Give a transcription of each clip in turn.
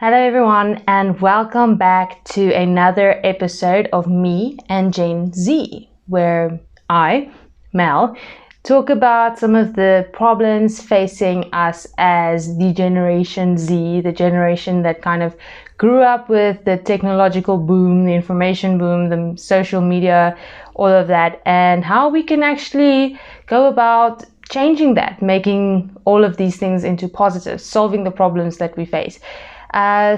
Hello, everyone, and welcome back to another episode of Me and Gen Z, where I, Mel, talk about some of the problems facing us as the Generation Z, the generation that kind of grew up with the technological boom, the information boom, the social media, all of that, and how we can actually go about changing that, making all of these things into positives, solving the problems that we face.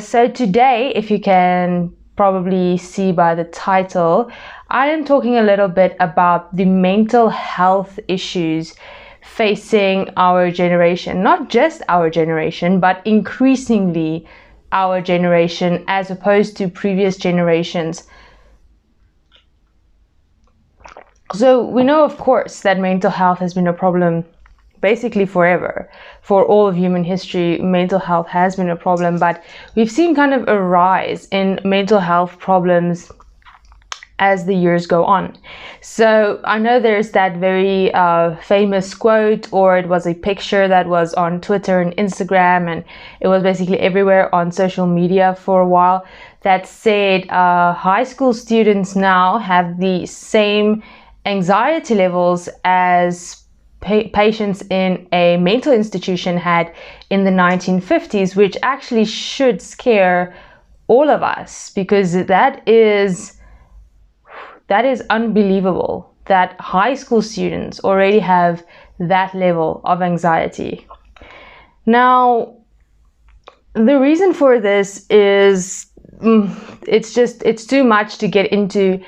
So today, if you can probably see by the title, I am talking a little bit about the mental health issues facing our generation, not just our generation, but increasingly our generation as opposed to previous generations. So we know, of course, that mental health has been a problem basically forever. For all of human history, mental health has been a problem, but we've seen kind of a rise in mental health problems as the years go on. So I know there's that very famous quote, or it was a picture that was on Twitter and Instagram, and it was basically everywhere on social media for a while, that said high school students now have the same anxiety levels as patients in a mental institution had in the 1950s, which actually should scare all of us, because that is unbelievable that high school students already have that level of anxiety. Now, the reason for this is it's too much to get into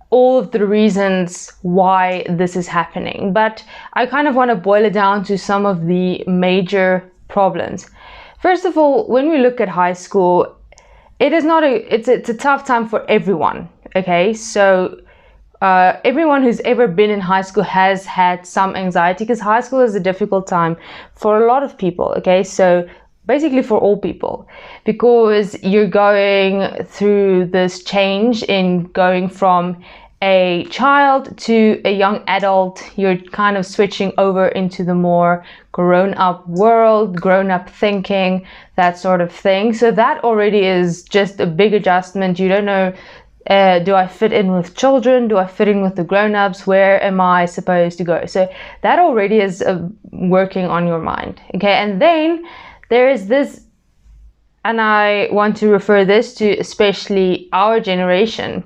all of the reasons why this is happening, but I kind of want to boil it down to some of the major problems. First of all, when we look at high school, it's a tough time for everyone. Okay, so everyone who's ever been in high school has had some anxiety, because high school is a difficult time for a lot of people. Okay, so basically for all people, because you're going through this change in going from a child to a young adult. You're kind of switching over into the more grown-up world, grown-up thinking, that sort of thing. So that already is just a big adjustment. You don't know, do I fit in with children? Do I fit in with the grown-ups? Where am I supposed to go? So that already is working on your mind. Okay, and then there is this, and I want to refer this to especially our generation,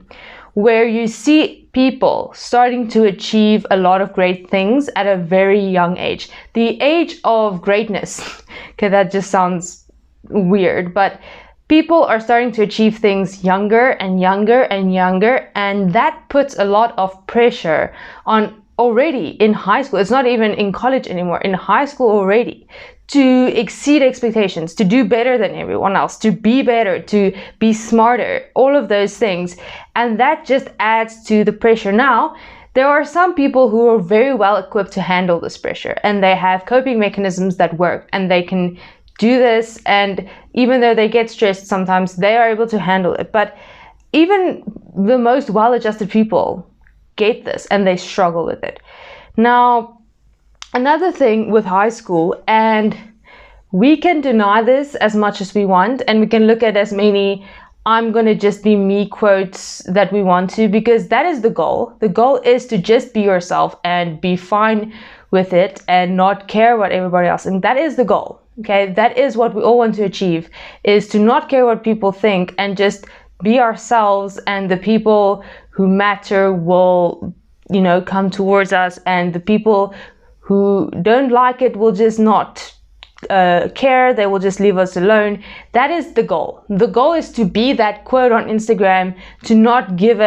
where you see people starting to achieve a lot of great things at a very young age. The age of greatness, okay, that just sounds weird, but people are starting to achieve things younger and younger and younger, and that puts a lot of pressure on already in high school. It's not even in college anymore, in high school already, to exceed expectations, to do better than everyone else, to be better, to be smarter, all of those things. And that just adds to the pressure. Now, there are some people who are very well equipped to handle this pressure, and they have coping mechanisms that work, and they can do this, and even though they get stressed sometimes, they are able to handle it. But even the most well-adjusted people get this, and they struggle with it. Now, another thing with high school, and we can deny this as much as we want, and we can look at as many "I'm gonna just be me" quotes that we want to, because that is the goal. The goal is to just be yourself and be fine with it and not care what everybody else, and that is the goal. Okay, that is what we all want to achieve, is to not care what people think and just be ourselves, and the people who matter will, come towards us, and the people who don't like it will just not care. They will just leave us alone. That is the goal. The goal is to be that quote on Instagram, to not give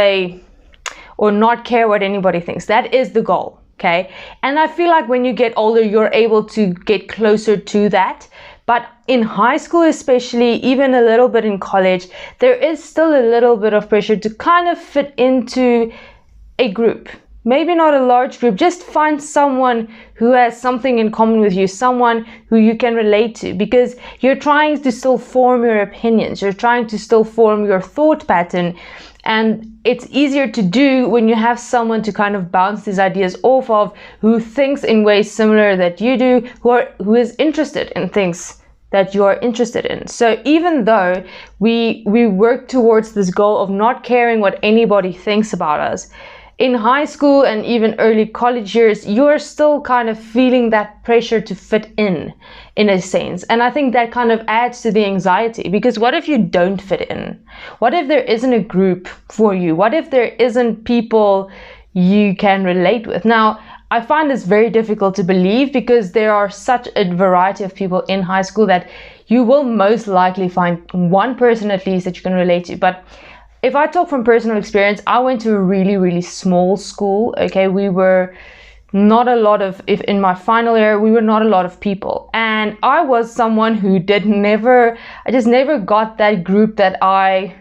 or not care what anybody thinks. That is the goal. Okay, and I feel like when you get older, you're able to get closer to that. But in high school, especially, even a little bit in college, there is still a little bit of pressure to kind of fit into a group. Maybe not a large group, just find someone who has something in common with you, someone who you can relate to, because you're trying to still form your opinions, you're trying to still form your thought pattern, and it's easier to do when you have someone to kind of bounce these ideas off of, who thinks in ways similar that you do, who is interested in things that you are interested in. So even though we work towards this goal of not caring what anybody thinks about us, in high school and even early college years, you're still kind of feeling that pressure to fit in a sense. And I think that kind of adds to the anxiety, because what if you don't fit in? What if there isn't a group for you? What if there isn't people you can relate with? Now, I find this very difficult to believe, because there are such a variety of people in high school that you will most likely find one person at least that you can relate to. But if I talk from personal experience, I went to a really, really small school. Okay, we were not a lot of, if in my final year, we were not a lot of people. And I was someone who I just never got that group that I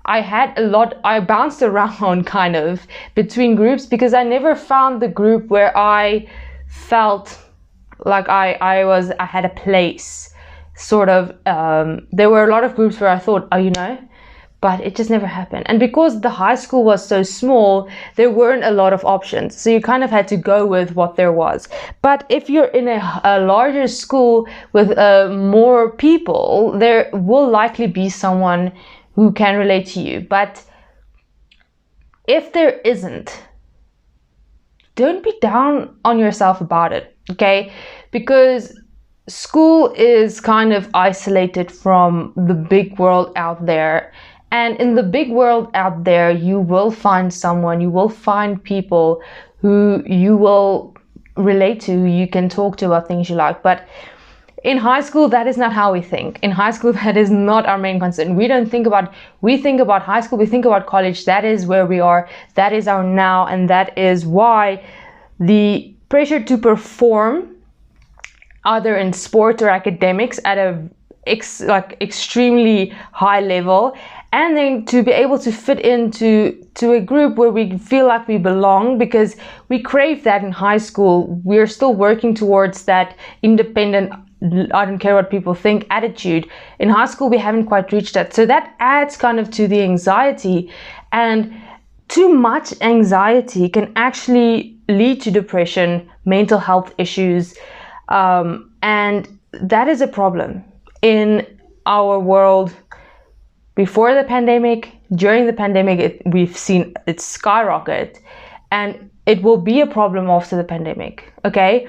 had a lot, I bounced around kind of between groups, because I never found the group where I felt like I had a place, sort of. There were a lot of groups where I thought, but it just never happened. And because the high school was so small, there weren't a lot of options. So you kind of had to go with what there was. But if you're in a larger school with more people, there will likely be someone who can relate to you. But if there isn't, don't be down on yourself about it, okay? Because school is kind of isolated from the big world out there. And in the big world out there, you will find people who you will relate to, who you can talk to about things you like. But in high school, that is not how we think. In high school, that is not our main concern. We think about high school, we think about college. That is where we are. That is our now. And that is why the pressure to perform, either in sport or academics, at a extremely high level, and then to be able to fit into a group where we feel like we belong, because we crave that in high school. We're still working towards that independent, I don't care what people think attitude. In high school, we haven't quite reached that. So that adds kind of to the anxiety, and too much anxiety can actually lead to depression, mental health issues, and that is a problem in our world. Before the pandemic, during the pandemic, we've seen it skyrocket, and it will be a problem after the pandemic, okay?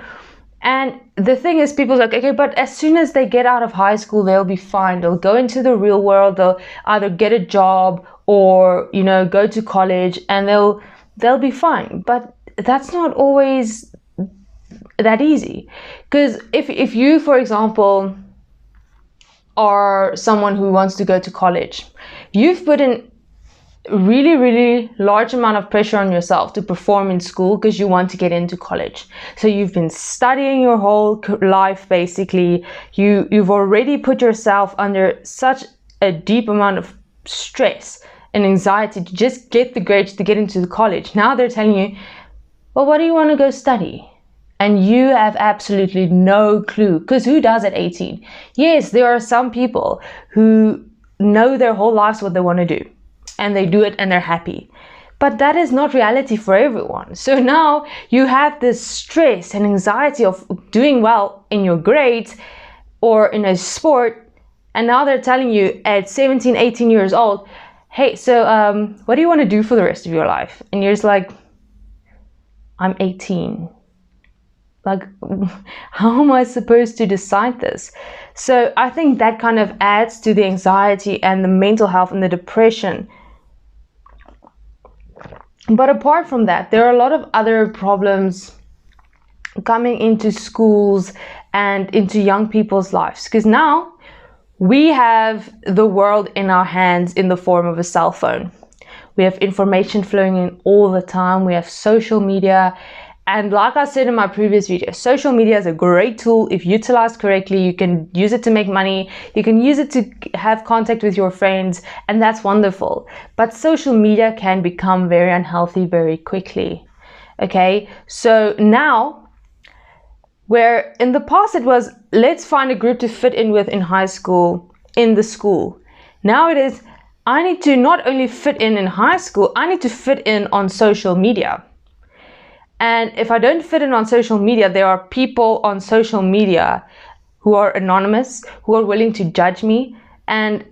And the thing is, people's like, okay, but as soon as they get out of high school, they'll be fine. They'll go into the real world. They'll either get a job or, go to college, and they'll be fine. But that's not always that easy. Because if you, for example, are someone who wants to go to college, you've put in really, really large amount of pressure on yourself to perform in school because you want to get into college. So you've been studying your whole life, basically. You've already put yourself under such a deep amount of stress and anxiety to just get the grades to get into the college. Now they're telling you, well, what do you want to go study? And you have absolutely no clue, because who does at 18? Yes, there are some people who know their whole lives what they want to do, and they do it and they're happy. But that is not reality for everyone. So now you have this stress and anxiety of doing well in your grades or in a sport, and now they're telling you at 17, 18 years old, hey, so what do you want to do for the rest of your life? And you're just like, I'm 18. Like, how am I supposed to decide this? So I think that kind of adds to the anxiety and the mental health and the depression. But apart from that, there are a lot of other problems coming into schools and into young people's lives. Because now we have the world in our hands in the form of a cell phone. We have information flowing in all the time. We have social media. And like I said in my previous video, social media is a great tool. If utilized correctly, you can use it to make money. You can use it to have contact with your friends, and that's wonderful. But social media can become very unhealthy very quickly. Okay, so now, where in the past it was, let's find a group to fit in with in high school, in the school. Now it is, I need to not only fit in high school, I need to fit in on social media. And if I don't fit in on social media, there are people on social media who are anonymous, who are willing to judge me. And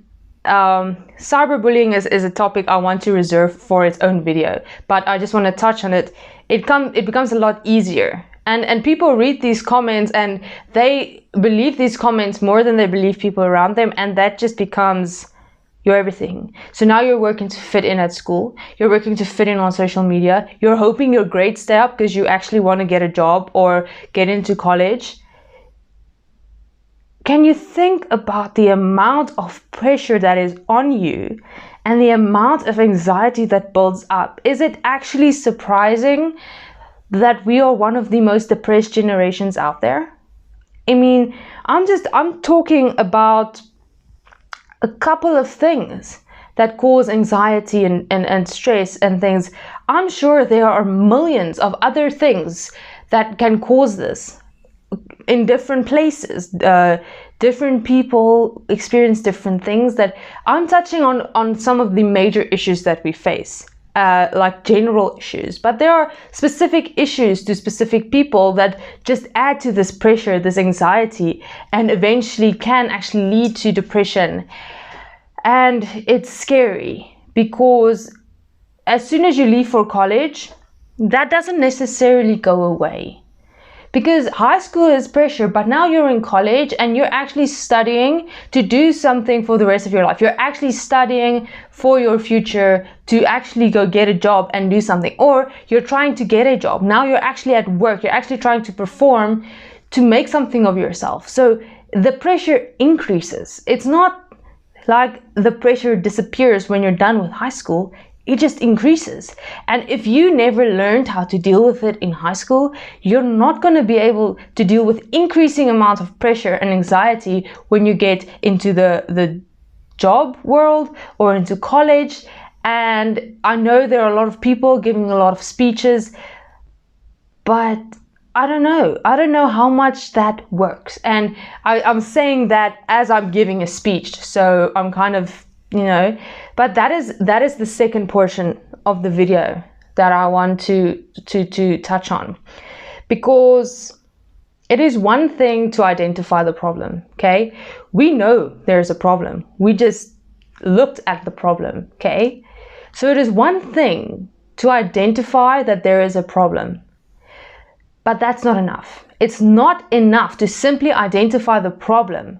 cyberbullying is a topic I want to reserve for its own video, but I just want to touch on it. It becomes a lot easier, and people read these comments and they believe these comments more than they believe people around them, and that just becomes your everything. So now you're working to fit in at school, you're working to fit in on social media, you're hoping your grades stay up because you actually want to get a job or get into college. Can you think about the amount of pressure that is on you and the amount of anxiety that builds up? Is it actually surprising that we are one of the most depressed generations out there? I mean, I'm talking about a couple of things that cause anxiety and stress and things. I'm sure there are millions of other things that can cause this in different places. Different people experience different things. That I'm touching on some of the major issues that we face, like general issues, but there are specific issues to specific people that just add to this pressure, this anxiety, and eventually can actually lead to depression. And it's scary because as soon as you leave for college, that doesn't necessarily go away. Because high school is pressure, but now you're in college and you're actually studying to do something for the rest of your life. You're actually studying for your future to actually go get a job and do something. Or you're trying to get a job. Now you're actually at work. You're actually trying to perform to make something of yourself. So the pressure increases. It's not like the pressure disappears when you're done with high school. It just increases. And if you never learned how to deal with it in high school, you're not going to be able to deal with increasing amount of pressure and anxiety when you get into the job world or into college. And I know there are a lot of people giving a lot of speeches, but I don't know how much that works. And I'm saying that as I'm giving a speech, so I'm kind of, but that is the second portion of the video that I want to touch on, because it is one thing to identify the problem. Okay, we know there's a problem. We just looked at the problem. Okay, so it is one thing to identify that there is a problem. But that's not enough. It's not enough to simply identify the problem.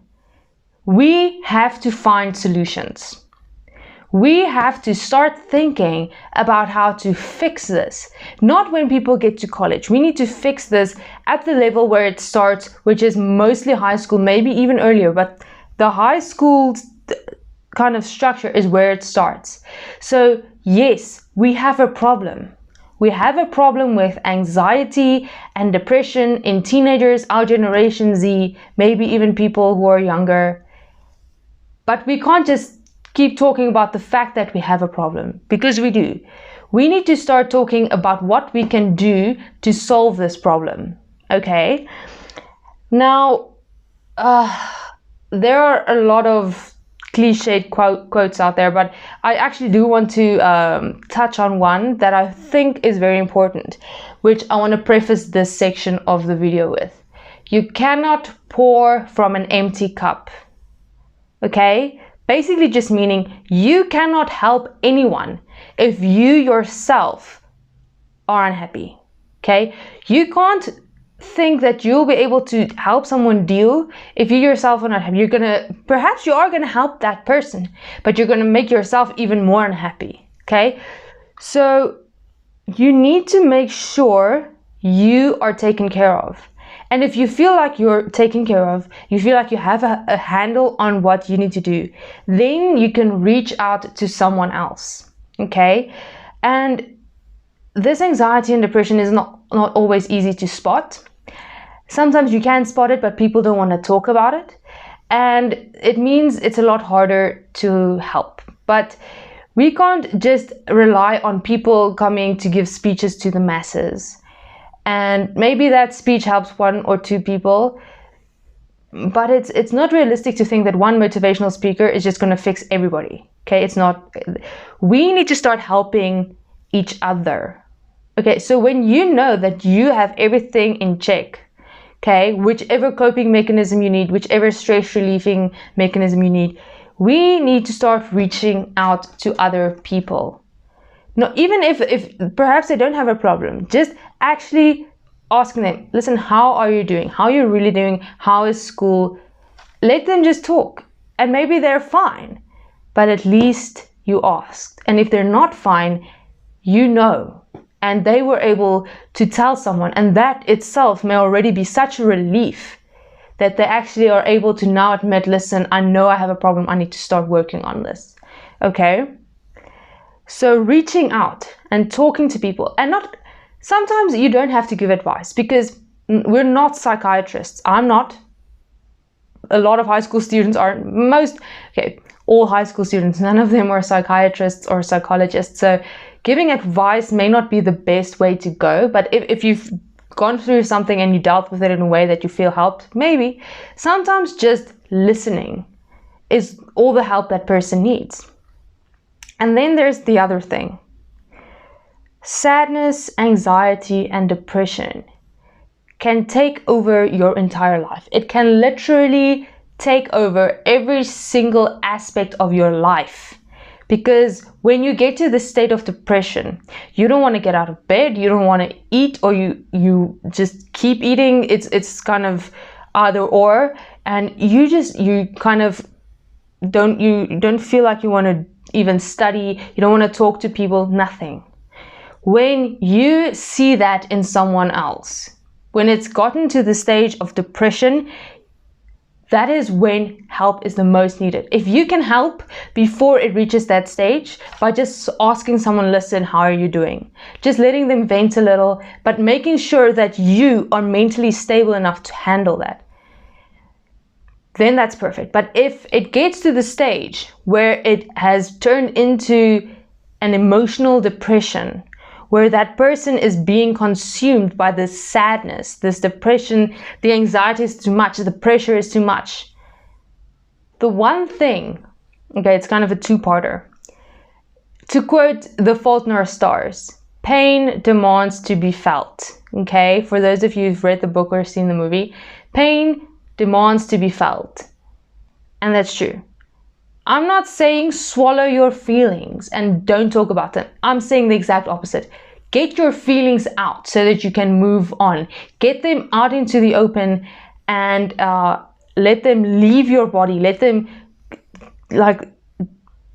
We have to find solutions. We have to start thinking about how to fix this. Not when people get to college. We need to fix this at the level where it starts, which is mostly high school, maybe even earlier. But the high school kind of structure is where it starts. So yes, we have a problem. We have a problem with anxiety and depression in teenagers, our generation Z, maybe even people who are younger. But we can't just keep talking about the fact that we have a problem, because we do. We need to start talking about what we can do to solve this problem. Okay? Now, there are a lot of cliched quotes out there, but I actually do want to touch on one that I think is very important, which I want to preface this section of the video with. You cannot pour from an empty cup. Okay? Basically just meaning you cannot help anyone if you yourself are unhappy. Okay? You can't think that you'll be able to help someone deal if you yourself are not happy. Perhaps you are gonna help that person, but you're gonna make yourself even more unhappy. Okay, so you need to make sure you are taken care of. And if you feel like you're taken care of, you feel like you have a handle on what you need to do, then you can reach out to someone else. Okay, and this anxiety and depression is not always easy to spot. Sometimes you can spot it, but people don't want to talk about it. And it means it's a lot harder to help. But we can't just rely on people coming to give speeches to the masses. And maybe that speech helps one or two people, but it's not realistic to think that one motivational speaker is just going to fix everybody. Okay, it's not. We need to start helping each other. Okay, so when you know that you have everything in check, okay, whichever coping mechanism you need, whichever stress relieving mechanism you need, we need to start reaching out to other people. No, even if perhaps they don't have a problem, just actually asking them, listen, how are you doing? How are you really doing? How is school? Let them just talk. And maybe they're fine, but at least you asked. And if they're not fine, you know, and they were able to tell someone, and that itself may already be such a relief that they actually are able to now admit, listen, I know I have a problem. I need to start working on this. Okay? So reaching out and talking to people, and not, sometimes you don't have to give advice because we're not psychiatrists. I'm not. A lot of high school students aren't. All high school students, none of them are psychiatrists or psychologists. So giving advice may not be the best way to go, but if you've gone through something and you dealt with it in a way that you feel helped, maybe. Sometimes just listening is all the help that person needs. And then there's the other thing. Sadness, anxiety, and depression can take over your entire life. It can literally take over every single aspect of your life. Because when you get to the state of depression, you don't want to get out of bed, you don't want to eat, or you just keep eating. It's kind of either or, and you don't feel like you want to even study, you don't want to talk to people, nothing. When you see that in someone else, when it's gotten to the stage of depression, that is when help is the most needed. If you can help before it reaches that stage by just asking someone, listen, how are you doing? Just letting them vent a little, but making sure that you are mentally stable enough to handle that, then that's perfect. But if it gets to the stage where it has turned into an emotional depression, where that person is being consumed by this sadness, this depression, the anxiety is too much, the pressure is too much. The one thing, okay, it's kind of a two-parter. To quote The Fault in Our Stars, pain demands to be felt, okay? For those of you who've read the book or seen the movie, pain demands to be felt. And that's true. I'm not saying swallow your feelings and don't talk about them. I'm saying the exact opposite. Get your feelings out so that you can move on. Get them out into the open and let them leave your body. Let them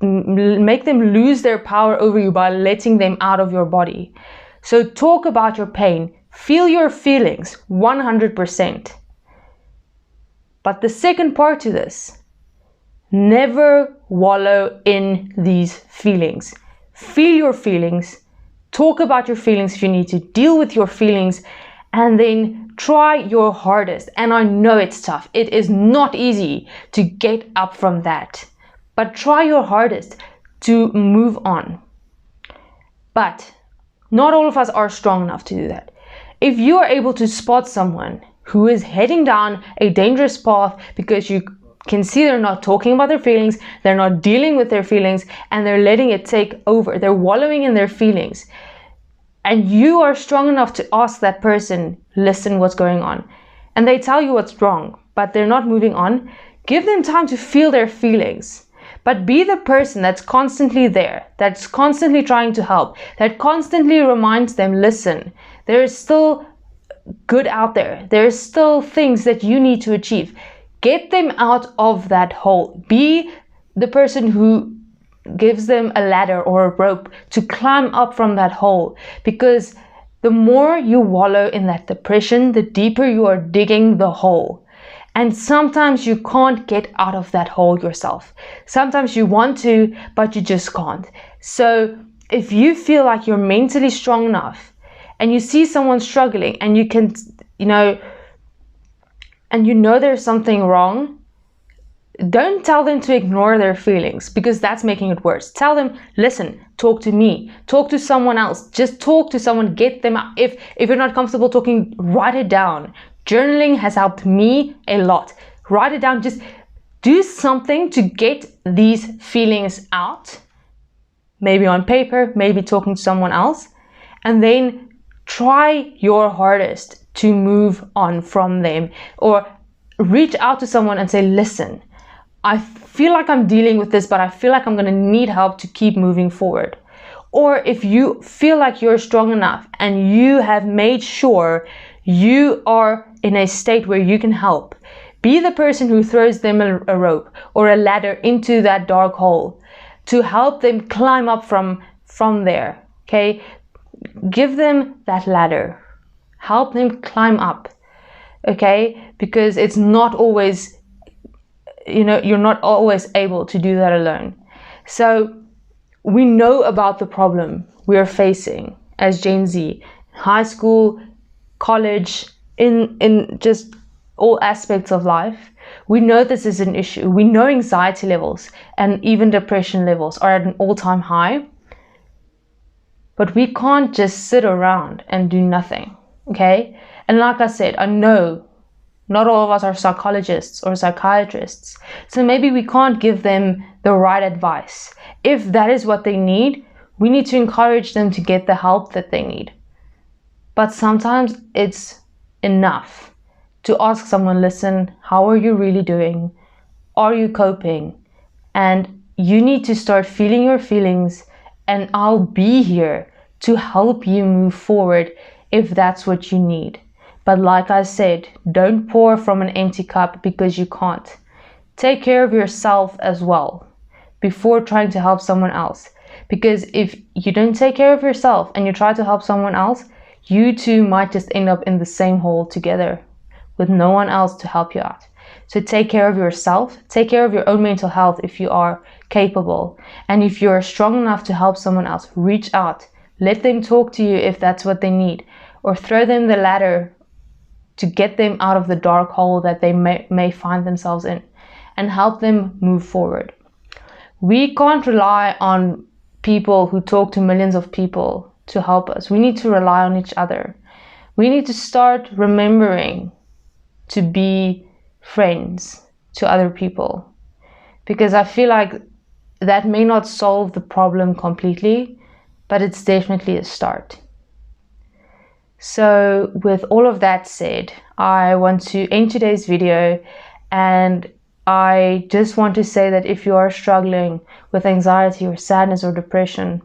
make them lose their power over you by letting them out of your body. So talk about your pain. Feel your feelings 100%. But the second part to this, never wallow in these feelings. Feel your feelings, talk about your feelings if you need to, deal with your feelings, and then try your hardest. And I know it's tough. It is not easy to get up from that, but try your hardest to move on. But not all of us are strong enough to do that. If you are able to spot someone who is heading down a dangerous path because you can see they're not talking about their feelings, they're not dealing with their feelings, and they're letting it take over. They're wallowing in their feelings. And you are strong enough to ask that person, listen, what's going on? And they tell you what's wrong, but they're not moving on. Give them time to feel their feelings. But be the person that's constantly there, that's constantly trying to help, that constantly reminds them, listen, there is still good out there. There's still things that you need to achieve. Get them out of that hole. Be the person who gives them a ladder or a rope to climb up from that hole. Because the more you wallow in that depression, the deeper you are digging the hole. And sometimes you can't get out of that hole yourself. Sometimes you want to, but you just can't. So if you feel like you're mentally strong enough and you see someone struggling and you can, and you know there's something wrong, don't tell them to ignore their feelings, because that's making it worse. Tell them, listen, talk to me, talk to someone else, just talk to someone, get them out. If you're not comfortable talking, write it down. Journaling has helped me a lot. Write it down, just do something to get these feelings out. Maybe on paper, maybe talking to someone else, and then try your hardest to move on from them, or reach out to someone and say, listen, I feel like I'm dealing with this, but I feel like I'm going to need help to keep moving forward. Or if you feel like you're strong enough and you have made sure you are in a state where you can help, be the person who throws them a rope or a ladder into that dark hole to help them climb up from there. Okay, give them that ladder, help them climb up. Okay, because it's not always, you're not always able to do that alone. So we know about the problem we are facing as Gen Z, high school, college, in just all aspects of life. We know this is an issue. We know anxiety levels and even depression levels are at an all-time high. But we can't just sit around and do nothing, okay? And like I said, I know not all of us are psychologists or psychiatrists, so maybe we can't give them the right advice. If that is what they need, we need to encourage them to get the help that they need. But sometimes it's enough to ask someone, listen, how are you really doing? Are you coping? And you need to start feeling your feelings, and I'll be here to help you move forward if that's what you need. But like I said, don't pour from an empty cup because you can't. Take care of yourself as well before trying to help someone else. Because if you don't take care of yourself and you try to help someone else, you too might just end up in the same hole together with no one else to help you out. So take care of yourself, take care of your own mental health if you are capable. And if you're strong enough to help someone else, reach out. Let them talk to you if that's what they need, or throw them the ladder to get them out of the dark hole that they may find themselves in, and help them move forward. We can't rely on people who talk to millions of people to help us. We need to rely on each other. We need to start remembering to be friends to other people, because I feel like that may not solve the problem completely, but it's definitely a start. So with all of that said, I want to end today's video, and I just want to say that if you are struggling with anxiety or sadness or depression,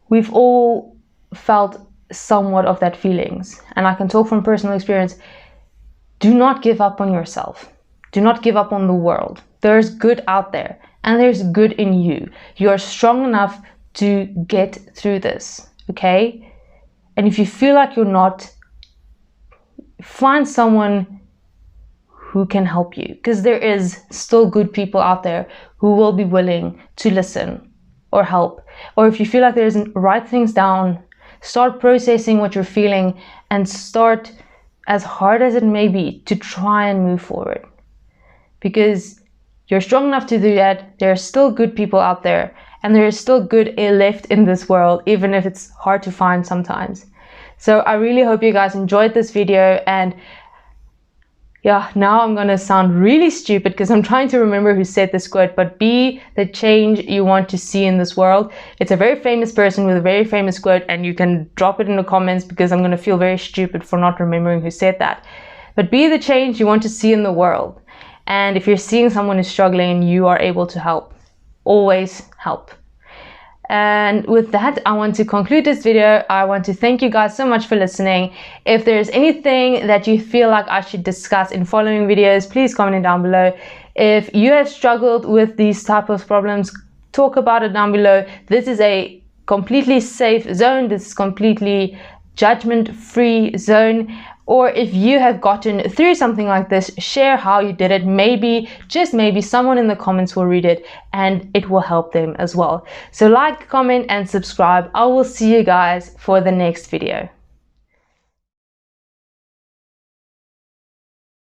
we've all felt somewhat of that feelings, and I can talk from personal experience. Do not give up on yourself. Do not give up on the world. There's good out there, and there's good in you. You are strong enough to get through this, okay? And if you feel like you're not, find someone who can help you, because there is still good people out there who will be willing to listen or help. Or if you feel like there isn't, write things down, start processing what you're feeling, and start, as hard as it may be, to try and move forward. Because you're strong enough to do that. There are still good people out there, and there is still good left in this world, even if it's hard to find sometimes. So I really hope you guys enjoyed this video, and yeah, now I'm gonna sound really stupid because I'm trying to remember who said this quote, but be the change you want to see in this world. It's a very famous person with a very famous quote, and you can drop it in the comments because I'm gonna feel very stupid for not remembering who said that. But be the change you want to see in the world. And if you're seeing someone who's struggling and you are able to help, always help. And with that, I want to conclude this video. I want to thank you guys so much for listening. If there's anything that you feel like I should discuss in following videos, please comment it down below. If you have struggled with these type of problems, talk about it down below. This is a completely safe zone. This is completely judgment-free zone. Or if you have gotten through something like this, share how you did it. Maybe, just maybe, someone in the comments will read it and it will help them as well. So like, comment, and subscribe. I will see you guys for the next video.